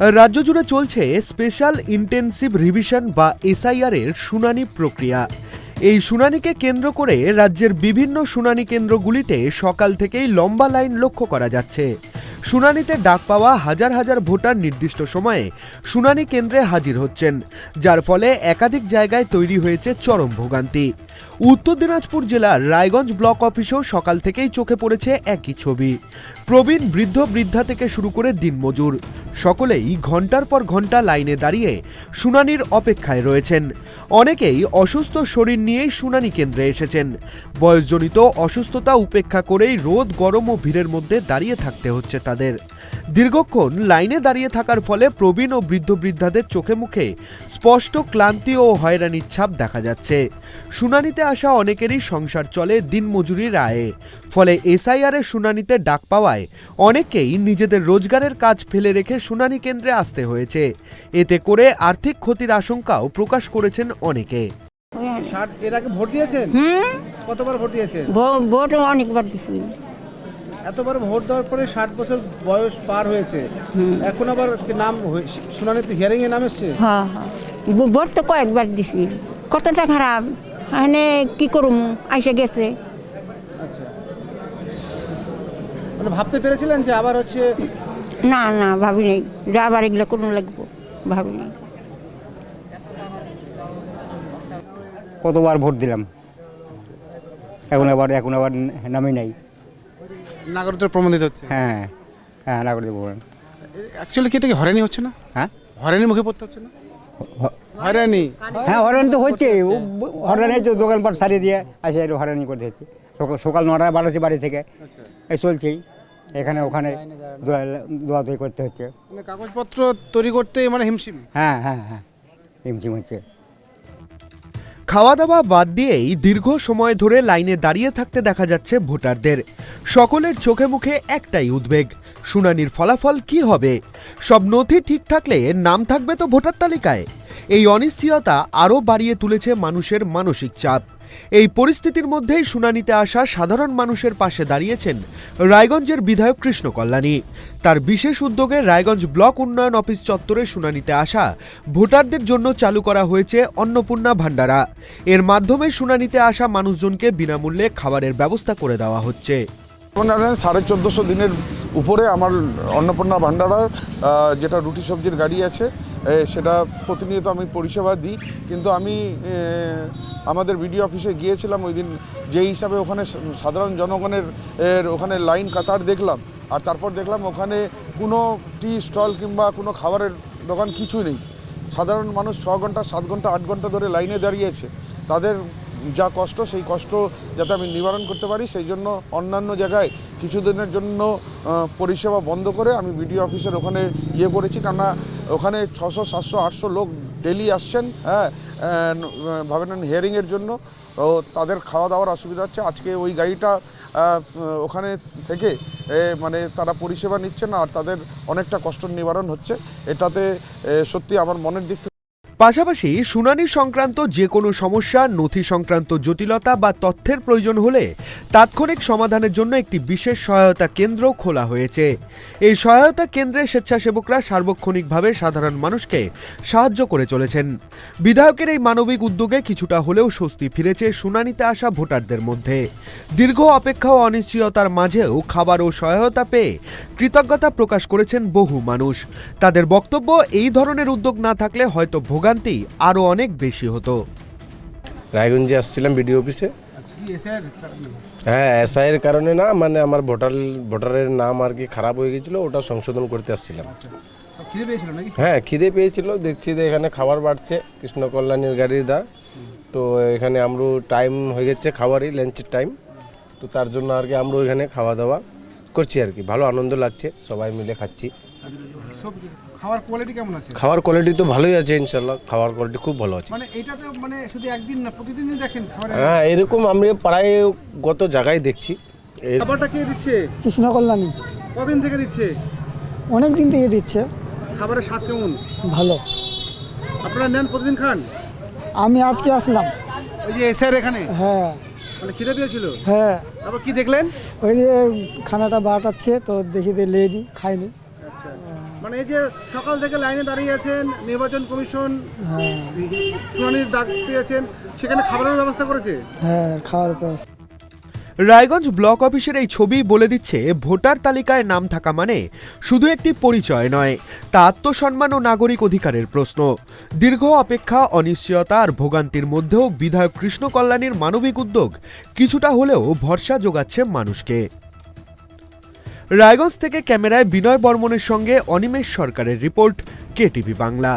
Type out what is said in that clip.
রাজ্য জুড়ে চলছে স্পেশাল ইন্টেন্সিভ রিভিশন বা এসআইআর এর শুনানি প্রক্রিয়া। এই শুনানিকে কেন্দ্র করে রাজ্যের বিভিন্ন শুনানি কেন্দ্রগুলিতে সকাল থেকেই লম্বা লাইন লক্ষ্য করা যাচ্ছে। শুনানিতে ডাক পাওয়া হাজার হাজার ভোটার নির্দিষ্ট সময়ে শুনানি কেন্দ্রে হাজির হচ্ছেন, যার ফলে একাধিক জায়গায় তৈরি হয়েছে চরম ভোগান্তি। উত্তর দিনাজপুর জেলার রায়গঞ্জ ব্লক অফিসেও সকাল থেকেই চোখে পড়েছে একই ছবি। প্রবীণ বৃদ্ধ বৃদ্ধা থেকে শুরু করে দিনমজুর সকলেই ঘন্টার পর ঘন্টা লাইনে দাঁড়িয়ে শুনানির অপেক্ষায় রয়েছেন। অনেকেই অসুস্থ শরীর নিয়েই শুনানি কেন্দ্রে এসেছেন। বয়সজনিত অসুস্থতা উপেক্ষা করেই রোদ গরম ও ভিড়ের মধ্যে দাঁড়িয়ে থাকতে হচ্ছে তাদের। দীর্ঘক্ষণ লাইনে দাঁড়িয়ে থাকার ফলে প্রবীণ ও বৃদ্ধ বৃদ্ধাদের চোখে মুখে স্পষ্ট ক্লান্তি ও হয়রানির ছাপ দেখা যাচ্ছে। শুনানিতে আসা অনেকেরই সংসার চলে দিনমজুরির আয়ে, ফলে এসআইআর এর শুনানিতে ডাক পাওয়ায় অনেকেই নিজেদের রোজগারের কাজ ফেলে রেখে শুনানি কেন্দ্রে আসতে হয়েছে। এতে করে আর্থিক ক্ষতির আশঙ্কাও প্রকাশ করেছেন অনেকে। এর আগে ভোট দিয়েছেন? কতবার ভোট দিয়েছেন? ভোট অনেকবার দিয়েছি। এতবার ভোট দেওয়ার পরে 60 বছর বয়স পার হয়েছে, এখন আবার নাম শুনানিতে হিয়ারিং এ নাম এসছে। হ্যাঁ, ভোট তো কয়েকবার দিছি। কতটা খারাপ, মানে কি করুম, আইসে গেছে। আচ্ছা, মানে ভাবতে পেরেছিলেন যে আবার হচ্ছে? না না, ভাবি নাই যে আবার এগুলো করুন লাগবো, ভাবি নাই। কতবার ভোট দিলাম, এখন আবার নামই নাই। নাগরিকদের প্রমাণিত হচ্ছে। হ্যাঁ হ্যাঁ, নাগরিক প্রমাণ। অ্যাকচুয়ালি কি এটা কি হয়রানি হচ্ছে না? হ্যাঁ, হয়রানি মুখে পড়তে হচ্ছে না? হয়রানি, হ্যাঁ হয়রানি তো হচ্ছে। হয়রানি তো দোকানপাট সারিয়ে দিয়ে আসে হয়রানি করতে হচ্ছে। সকাল 9টায় বাড়াচ্ছি বাড়ি থেকে, এই চলছেই এখানে ওখানে দোয়াদুয়ি করতে হচ্ছে। মানে কাগজপত্র তৈরি করতে মানে হিমশিম। হ্যাঁ হ্যাঁ হ্যাঁ, হিমশিম হচ্ছে। খাওয়া দাওয়া বাদ দিয়েই দীর্ঘ সময় ধরে লাইনে দাঁড়িয়ে থাকতে দেখা যাচ্ছে ভোটারদের। সকলের চোখে মুখে একটাই উদ্বেগ, শুনানির ফলাফল কি হবে। সব নথি ঠিক থাকলে নাম থাকবে তো ভোটার তালিকায়। এই অনিশ্চয়তা আরও বাড়িয়ে তুলেছে মানুষের মানসিক চাপ। এই পরিস্থিতির মধ্যেই শুনানিতে আসা সাধারণ মানুষের পাশে দাঁড়িয়েছেন রায়গঞ্জের বিধায়ক কৃষ্ণ কল্যাণী। তার বিশেষ উদ্যোগে রায়গঞ্জ ব্লক উন্নয়ন অফিস চত্বরে শুনানিতে আসা ভোটারদের জন্য চালু করা হয়েছে অন্নপূর্ণা ভান্ডারা। এর মাধ্যমে শুনানিতে আসা মানুষজনকে বিনামূল্যে খাবারের ব্যবস্থা করে দেওয়া হচ্ছে। 1450 দিনের উপরে আমার অন্নপূর্ণা ভান্ডারার যেটা রুটি সবজির গাড়ি আছে, সেটা প্রতিনিয়ত আমি পরিষেবা দিই। কিন্তু আমি আমাদের বিডিও অফিসে গিয়েছিলাম ওই দিন, যেই হিসাবে ওখানে সাধারণ জনগণের ওখানে লাইন কাতার দেখলাম, আর তারপর দেখলাম ওখানে কোনো টি স্টল কিংবা কোনো খাবারের দোকান কিছুই নেই। সাধারণ মানুষ 6 ঘন্টা 7 ঘন্টা 8 ঘন্টা ধরে লাইনে দাঁড়িয়েছে। তাদের যা কষ্ট, সেই কষ্ট যাতে আমি নিবারণ করতে পারি, সেই জন্য অন্যান্য জায়গায় কিছুদিনের জন্য পরিষেবা বন্ধ করে আমি বিডিও অফিসের ওখানে করেছি। কেননা ওখানে 600 700 800 লোক ডেলি আসছেন, হ্যাঁ, ভাবেন হিয়ারিংয়ের জন্য। তো তাদের খাওয়া দাওয়ার অসুবিধা হচ্ছে। আজকে ওই গাড়িটা ওখানে থেকে মানে তারা পরিষেবা নিচ্ছেন, আর তাদের অনেকটা কষ্ট নিবারণ হচ্ছে। এটাতে সত্যি আমার মনের দিক থেকে। পাশাপাশি শুনানি সংক্রান্ত যে কোনো সমস্যা, নথি সংক্রান্ত জটিলতা বা তথ্যের প্রয়োজন হলে তাৎক্ষণিক সমাধানের জন্য একটি বিশেষ সহায়তা কেন্দ্র খোলা হয়েছে। এই সহায়তা কেন্দ্রে স্বেচ্ছাসেবকরা সার্বক্ষণিকভাবে সাধারণ মানুষকে সাহায্য করে চলেছেন। বিধায়কের এই মানবিক উদ্যোগে কিছুটা হলেও স্বস্তি ফিরেছে শুনানিতে আসা ভোটারদের মধ্যে। দীর্ঘ অপেক্ষা ও অনিশ্চয়তার মাঝেও খাবার ও সহায়তা পেয়ে কৃতজ্ঞতা প্রকাশ করেছেন বহু মানুষ। তাদের বক্তব্য, এই ধরনের উদ্যোগ না থাকলে হয়তো ভোগান্তি আরো অনেক বেশি হতো। রায়গঞ্জে আসছিলাম বিডিও অফিসে। হ্যাঁ, এসআইয়ের কারণে না, মানে আমার ভোটারের নাম আর কি খারাপ হয়ে গেছিল, ওটা সংশোধন করতে আসছিলাম। হ্যাঁ, খিদে পেয়েছিল। দেখছি যে এখানে খাবার বাড়ছে কৃষ্ণ কল্যাণীর গাড়ির দা। তো এখানে আমরা টাইম হয়ে গেছে খাবারই, লাঞ্চের টাইম। তো তার জন্য আর কি আমরা এখানে খাওয়া দাওয়া করছি আর কি। ভালো আনন্দ লাগছে, সবাই মিলে খাচ্ছি। খাবার কোয়ালিটি কেমন আছে? খাবার কোয়ালিটি তো ভালোই আছে ইনশাল্লাহ, খাবার কোয়ালিটি খুব ভালো আছে। মানে এটা তো মানে শুধু একদিন না, প্রতিদিনই দেখেন খাবার? হ্যাঁ, এরকম আমি প্রায় গত জায়গায় দেখছি। খাবারটা কে দিচ্ছে? কৃষ্ণ কল্যাণী। কদিন থেকে দিচ্ছে? অনেক দিন থেকে দিচ্ছে। খাবারের স্বাদ কেমন? ভালো। আপনারা নেন, প্রতিদিন খান? আমি আজকে আসলাম। ওই যে এসআর এখানে? হ্যাঁ। মানে খিদে পেয়েছিল? হ্যাঁ। তারপর কি দেখলেন? ওই যে খানাটা বাটাচ্ছে, তো দেখি লেনি, খাইনি। আচ্ছা মানে এই যে সকাল থেকে লাইনে দাঁড়িয়ে আছেন, নির্বাচন কমিশন শুনানির ডাক পেয়েছেন, সেখানে খাবারের ব্যবস্থা করেছে? হ্যাঁ, খাওয়ার পর রায়গঞ্জ ব্লক অফিসের এই ছবি বলে দিচ্ছে ভোটার তালিকায় নাম থাকা মানে শুধু একটি পরিচয় নয়, তা আত্মসম্মান ও নাগরিক অধিকারের প্রশ্ন। দীর্ঘ অপেক্ষা, অনিশ্চয়তা আর ভোগান্তির মধ্যেও বিধায়ক কৃষ্ণ কল্যাণীর মানবিক উদ্যোগ কিছুটা হলেও ভরসা যোগাচ্ছে মানুষকে। রায়গঞ্জ থেকে ক্যামেরায় বিনয় বর্মনের সঙ্গে অনিমেষ সরকারের রিপোর্ট, কেটিভি বাংলা।